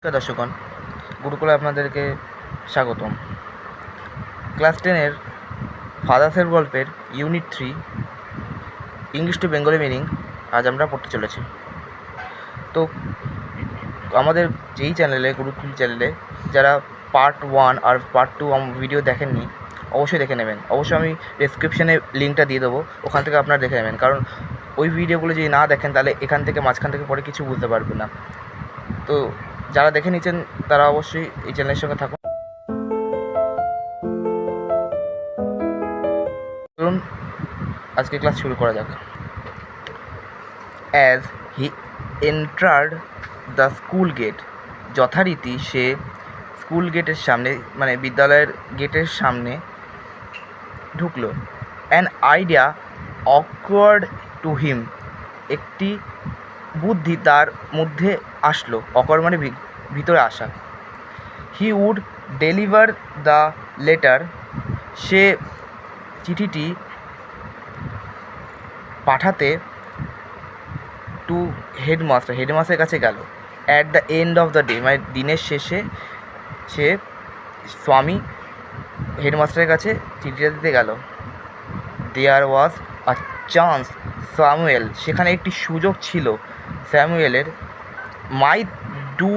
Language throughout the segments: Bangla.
নমস্কার দর্শকগণ, গুরুকুলে আপনাদেরকে স্বাগতম। ক্লাস 10-এর ফাদার্সের গল্পের unit 3 English to Bengali meaning আজ আমরা পড়তে চলেছি। তো আমাদের যেই চ্যানেলে, গুরুকুল চ্যানেলে যারা পার্ট 1 আর পার্ট 2 ভিডিও দেখেননি, অবশ্যই দেখে নেবেন। অবশ্যই আমি ডেসক্রিপশানে লিঙ্কটা দিয়ে দেবো, ওখান থেকে আপনারা দেখে নেবেন। কারণ ওই ভিডিওগুলো যদি না দেখেন তাহলে এখান থেকে মাঝখান থেকে পরে কিছু বুঝতে পারবেন না। তো যারা দেখে নিচ্ছেন তারা অবশ্যই এই চ্যানেলের সঙ্গে থাকুন। চলুন আজকে ক্লাস শুরু করা যাক। As he entered the school gate, যথারীতি সে স্কুল গেটের সামনে, মানে বিদ্যালয়ের গেটের সামনে ঢুকলো। An idea awkward to him, একটি বুদ্ধি তার মধ্যে আসলো। অকওয়ার্ড মানে ভিতরে আসা। He would deliver the letter, সে চিঠিটি পাঠাতে টু হেডমাস্টারের কাছে গেল। At the end of the day, মানে দিনের শেষে সে স্বামী হেডমাস্টারের কাছে চিঠিটা দিতে গেল। দেয়ার ওয়াজ আ চান্স স্যামুয়েল, সেখানে একটি সুযোগ ছিল স্যামুয়েলের। মাইট ডু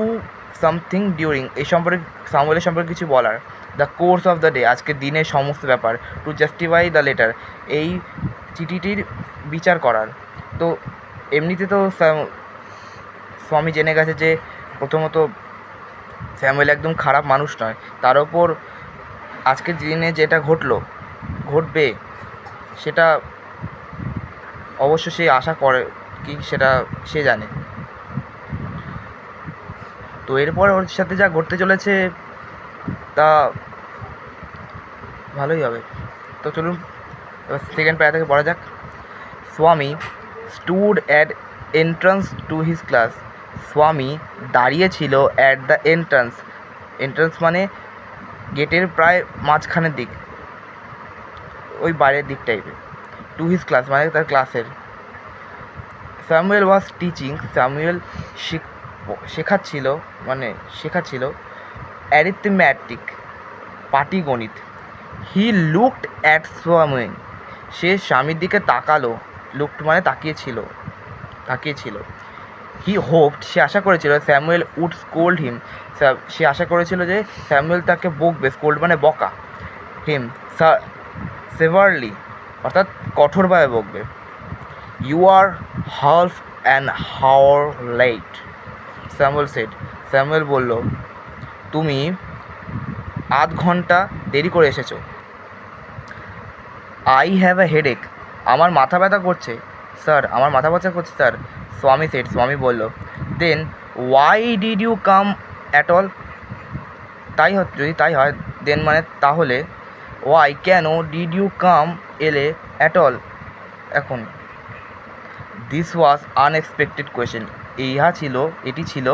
সামথিং ডিউরিং, এই সম্পর্কে স্যামুয়েলের সম্পর্কে কিছু বলার। The course of the day, আজকের দিনের সমস্ত ব্যাপার। টু জাস্টিফাই দ্য লেটার, এই চিঠিটির বিচার করার। তো এমনিতে তো স্বামী জেনে গেছে যে প্রথমত স্যামুয়েল একদম খারাপ মানুষ নয়, তার ওপর আজকের দিনে যেটা ঘটবে সেটা অবশ্য সে আশা করে কি সেটা সে জানে। তো এরপর ওর সাথে যা ঘটতে চলেছে তা ভালোই হবে। তো চলুন এবার সেকেন্ড প্যারা থেকে পড়া যাক। স্বামী stood at entrance to his class, স্বামী দাঁড়িয়েছিল অ্যাট দ্য এন্ট্রান্স মানে গেটের প্রায় মাঝখানের দিক, ওই বাইরের দিক টাইপের। টু হিজ ক্লাস মানে তার ক্লাসের। স্যামুয়েল ওয়াজ টিচিং, স্যামুয়েল শেখাচ্ছিল অ্যারিথমেটিক, পাটিগণিত। হি লুকড অ্যাট স্বামী, সে স্বামীর দিকে তাকালো। লুকড মানে তাকিয়েছিল। হি হোপড, সে আশা করেছিল স্যামুয়েল উড স্কোল্ড হিম, সে আশা করেছিল যে স্যামুয়েল তাকে বকবে। স্কোল্ড মানে বকা। হিম সেভারলি, অর্থাৎ কঠোরভাবে বকবে। ইউ আর হাফ অ্যান হাওয়ার লেট, স্যামুয়েল বলল, তুমি আধ ঘন্টা দেরি করে এসেছো। আই হ্যাভ আ হেডেক, আমার মাথা ব্যথা করছে স্যার, স্যার। স্বামী বলল। Then why did you come at all, যদি তাই হয়, দেন মানে তাহলে, ওয়াই কেন, ডিড ইউ কাম এলে, অ্যাট অল এখন। দিস ওয়াজ আনএক্সপেক্টেড কোয়েশ্চেন, এটি ছিল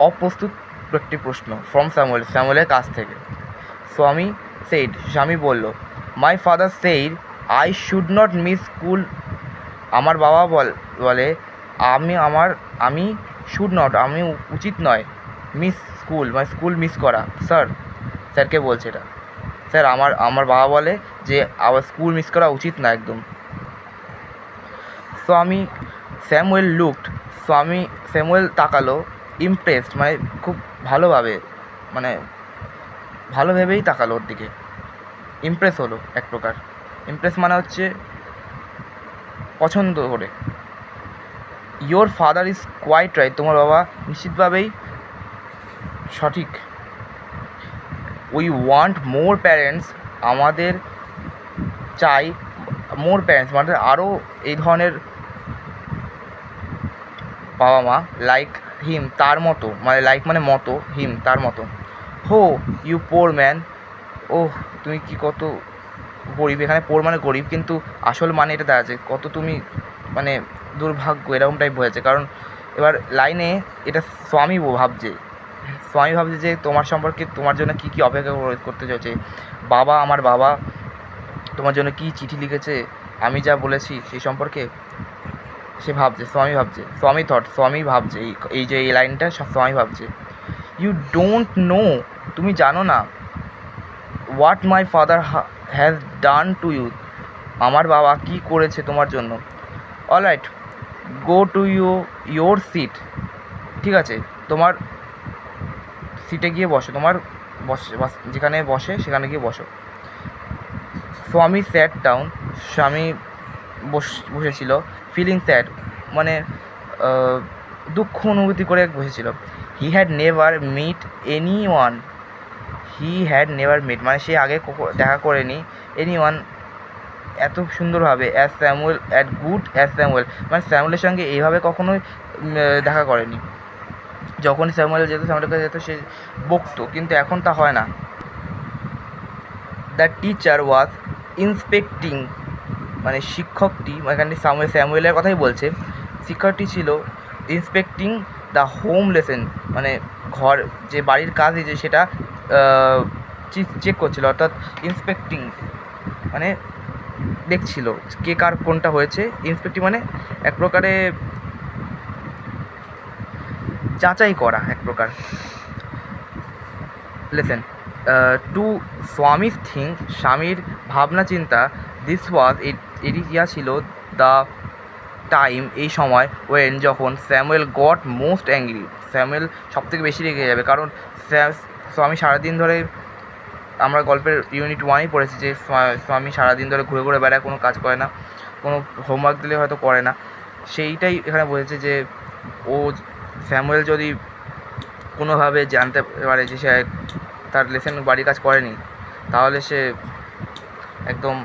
অপ্রস্তুত একটি প্রশ্ন। ফ্রম স্যামুয়েলের কাছ থেকে। স্বামী বলল, my father said I should not miss school, আমার বাবা বলে আমি শুড নট, আমি উচিত নয়, মিস স্কুল মানে স্কুল মিস করা। স্যারকে বলছে এটা। স্যার, আমার বাবা বলে যে আবার স্কুল মিস করা উচিত না একদম। স্যামুয়েল তাকালো। ইমপ্রেসড মানে খুব ভালো ভেবেই তাকালো ওর দিকে। ইমপ্রেস হলো এক প্রকার। ইমপ্রেস মানে হচ্ছে পছন্দ করে। Your father is quite right, তোমার বাবা নিশ্চিতভাবেই সঠিক। উই ওয়ান্ট মোর প্যারেন্টস, আমাদের চাই মোর প্যারেন্টস মানে আরও এই ধরনের বাবা মা, লাইক হিম তার মতো, মানে লাইক মানে মতো, হিম তার মতো। হো ইউ পোর ম্যান, ওহ তুমি কি কত গরিব, এখানে পোর মানে গরিব, কিন্তু আসল মানে এটা দেখা যায় কত তুমি মানে দুর্ভাগ্য, এরকম টাইপ বোঝাচ্ছে। কারণ এবার লাইনে এটা স্বামী ভাবছে যে তোমার সম্পর্কে, তোমার জন্য কী কী অপেক্ষা করতে চলেছে। আমার বাবা তোমার জন্য কী চিঠি লিখেছে, আমি যা বলেছি সেই সম্পর্কে। সে ভাবছে, স্বামী ভাবছে এই যে এই লাইনটা স্বামী ভাবছে, ইউ ডোন্ট নো, তুমি জানো না, what my father has done to you, আমার বাবা কী করেছে তোমার জন্য। Alright, go to your seat, ঠিক আছে, তোমার সিটে গিয়ে বসো, তোমার যেখানে বসে সেখানে গিয়ে বসো। স্বামী স্যাট ডাউন, স্বামী বসেছিল। ফিলিং স্যাড, মানে দুঃখ অনুভূতি করে বসেছিল। হি হ্যাড নেভার মিট, মানে সে আগে দেখা করেনি এনি ওয়ান এত সুন্দরভাবে অ্যাজ স্যামুয়েল, মানে স্যামুয়েলের সঙ্গে এইভাবে কখনোই দেখা করেনি। যখন স্যামুয়েলের কাছে যেত সে বকতো, কিন্তু এখন তা হয় না। দ্য টিচার ওয়াজ ইন্সপেক্টিং, মানে শিক্ষকটি, এখানে স্যামুয়েলের কথাই বলছে, শিক্ষকটি ছিল ইন্সপেক্টিং দ্য হোম লেসন, মানে ঘর যে বাড়ির কাজ যে সেটা চেক করছিল, অর্থাৎ ইন্সপেক্টিং মানে দেখছিল কে কার কোনটা হয়েছে। ইন্সপেক্টিং মানে এক প্রকারে যাচাই করা, এক প্রকার। লেসেন টু স্বামীর থিঙ্ক, স্বামীর ভাবনা চিন্তা। দিস ওয়াজ এটি ইয়া ছিল দ্য টাইম, এই সময়, ওয়েন যখন Samuel goat most angry, Samuel সবথেকে বেশি রেগে যাবে, কারণ স্বামী সারাদিন ধরে, আমরা গল্পের ইউনিট 1-ই পড়েছি যে স্বামী সারাদিন ধরে ঘুরে ঘুরে বেড়ায়, কোনো কাজ করে না, কোনো হোমওয়ার্ক দিলে হয়তো করে না। সেইটাই এখানে বলেছে যে স্যামুয়েল যদি কোনোভাবে জানতে পারে যে সে তার লেসন বাড়ির কাজ করেনি, তাহলে সে একদম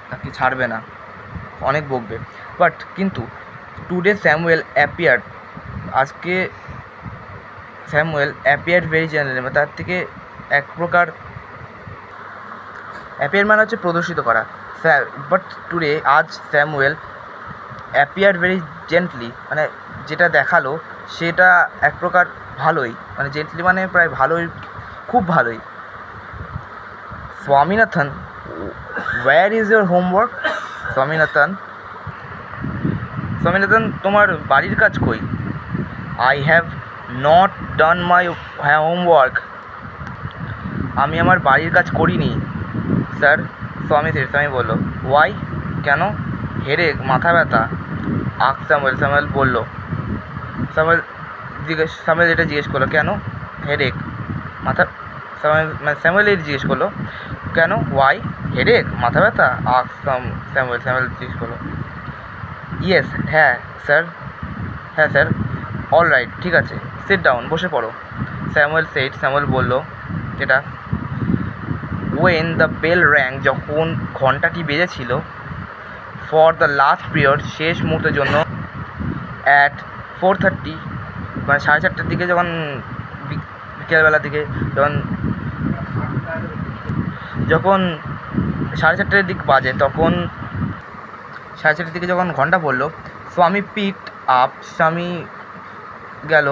তাকে ছাড়বে না, অনেক বকবে। বাট কিন্তু টুডে স্যামুয়েল অ্যাপিয়ার্ড, আজকে স্যামুয়েল অ্যাপিয়ার্ড ভেরি জেনারেল, মানে তার থেকে এক প্রকার, অ্যাপিয়ার মানে হচ্ছে প্রদর্শিত করা। বাট টুডে, আজ স্যামুয়েল অ্যাপিয়ার ভেরি জেন্টলি, মানে যেটা দেখালো সেটা এক প্রকার ভালোই, মানে জেন্টলি মানে প্রায় ভালোই, খুব ভালোই। Swaminathan, where is your homework? Swaminathan, তোমার বাড়ির কাজ কই? I have not done my homework, আমি আমার বাড়ির কাজ করিনি স্যার। স্বামী বললো, ওয়াই, কেন? হেডেক, মাথা ব্যথা। আক স্যামুয়েল বললো, স্যামুয়েল এটা জিজ্ঞেস করলো, কেন? হেডেক, মাথা। স্যামুয়েল এই জিজ্ঞেস করলো, কেন? ওয়াই, হেডেক, মাথা ব্যথা। আক স্যামুয়েল জিজ্ঞেস করলো, ইয়েস, হ্যাঁ স্যার। অল রাইট, ঠিক আছে, সিট ডাউন, বসে পড়ো। স্যামুয়েল বললো এটা। ওয়েন দ্য বেল র্যাং, যখন ঘন্টাটি বেজেছিল, ফর দ্য লাস্ট পিরিয়ড, শেষ মুহূর্তের জন্য, অ্যাট 4:30, মানে 4:30 দিকে, যখন বিকেলবেলার দিকে, যখন 4:30 দিক বাজে, তখন 4:30 দিকে যখন ঘন্টা পড়লো, স্বামী পিক আপ, স্বামী গেল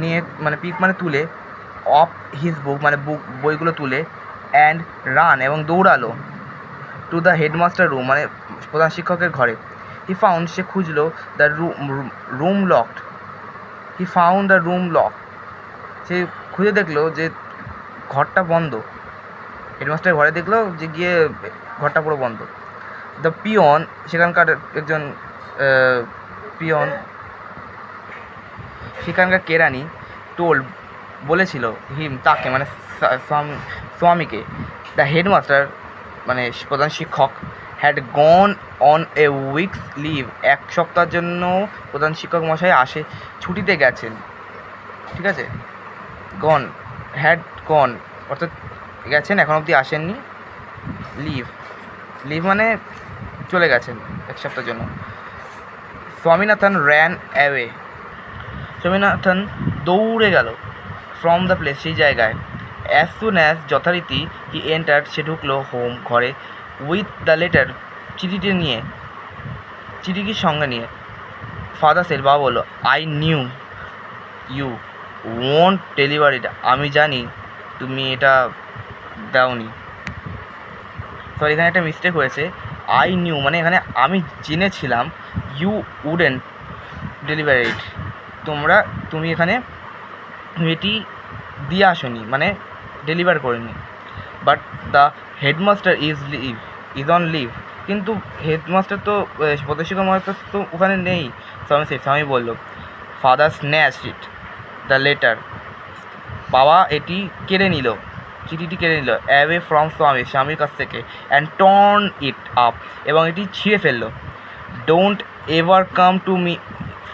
নিয়ে, মানে পিক মানে তুলে, অফ হিজ বুক, মানে বইগুলো তুলে, অ্যান্ড রান, এবং দৌড়ালো, টু দ্য হেডমাস্টার রুম, মানে প্রধান শিক্ষকের ঘরে। হি ফাউন্ড, সে খুঁজলো, দ্য রুম লকড, সে খুঁজে দেখলো যে ঘরটা বন্ধ, হেডমাস্টারের ঘরে দেখলো যে গিয়ে ঘরটা পুরো বন্ধ। দ্য পিয়ন, সেখানকার একজন সেখানকার কেরানি, বলেছিল হিম, তাকে, মানে স্বামীকে, দ্য হেডমাস্টার, মানে প্রধান শিক্ষক, had gone on a week's leave, 1 সপ্তাহের জন্য প্রধান শিক্ষক মশাই ছুটিতে গেছেন, ঠিক আছে। হ্যাড গন অর্থাৎ গেছেন, এখন অবধি আসেননি। লিভ মানে চলে গেছেন 1 সপ্তাহের জন্য। স্বামীনাথন র্যান অ্যাওয়ে, স্বামীনাথন দৌড়ে গেল, ফ্রম দ্য প্লেস, সেই জায়গায়। অ্যাজ সুন অ্যাজ, যথারীতি, হি এন্টার, সে ঢুকলো, হোম, ঘরে, উইথ দ্য লেটার, চিঠিটির সঙ্গে নিয়ে। ফাদার সেড, বাবা বললো, I knew you won't deliver it, আমি জানি তুমি এটা দাওনি। সরি, এখানে একটা মিস্টেক হয়েছে। আই নিউ মানে এখানে আমি জেনেছিলাম, ইউ উডেন্ট ডেলিভার ইট, তুমি এখানে এটি দিয়ে আসনি, মানে ডেলিভার করিনি। But the headmaster is on leave, কিন্তু হেডমাস্টার তো প্রতিশিক্ষক মহাশয় তো ওখানে নেই। স্বামী বলল, father snatch it the letter, বাবা এটি কেড়ে নিল, চিঠিটি কেড়ে নিল, অ্যাওয়ে ফ্রম স্বামীর কাছ থেকে, অ্যান্ড টর্ন ইট আপ, এবং এটি ছিঁড়ে ফেললো। Don't ever come to me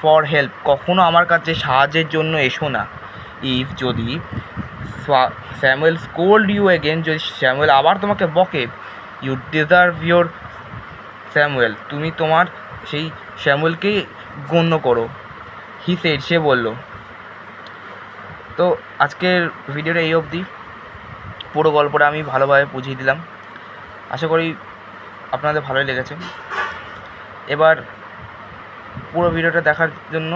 for help, কখনো আমার কাছে সাহায্যের জন্য এসো না। ইফ যদি স্যামুয়েল স্কোল্ড ইউ এগেন, যদি স্যামুয়েল আবার তোমাকে বকে, ইউ ডিজার্ভ ইয়োর স্যামুয়েল, তুমি তোমার সেই স্যামুয়েলকেই গণ্য করো। হি সেড, সে বলল। তো আজকের ভিডিওটা এই অবধি, পুরো গল্পটা আমি ভালোভাবে বুঝিয়ে দিলাম, আশা করি আপনাদের ভালোই লেগেছে। এবার পুরো ভিডিওটা দেখার জন্য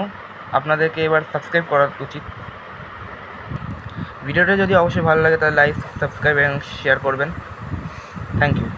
আপনাদেরকে এবার সাবস্ক্রাইব করা উচিত। ভিডিওটা যদি অবশ্যই ভালো লাগে তাহলে লাইক, সাবস্ক্রাইব এবং শেয়ার করবেন। Thank you.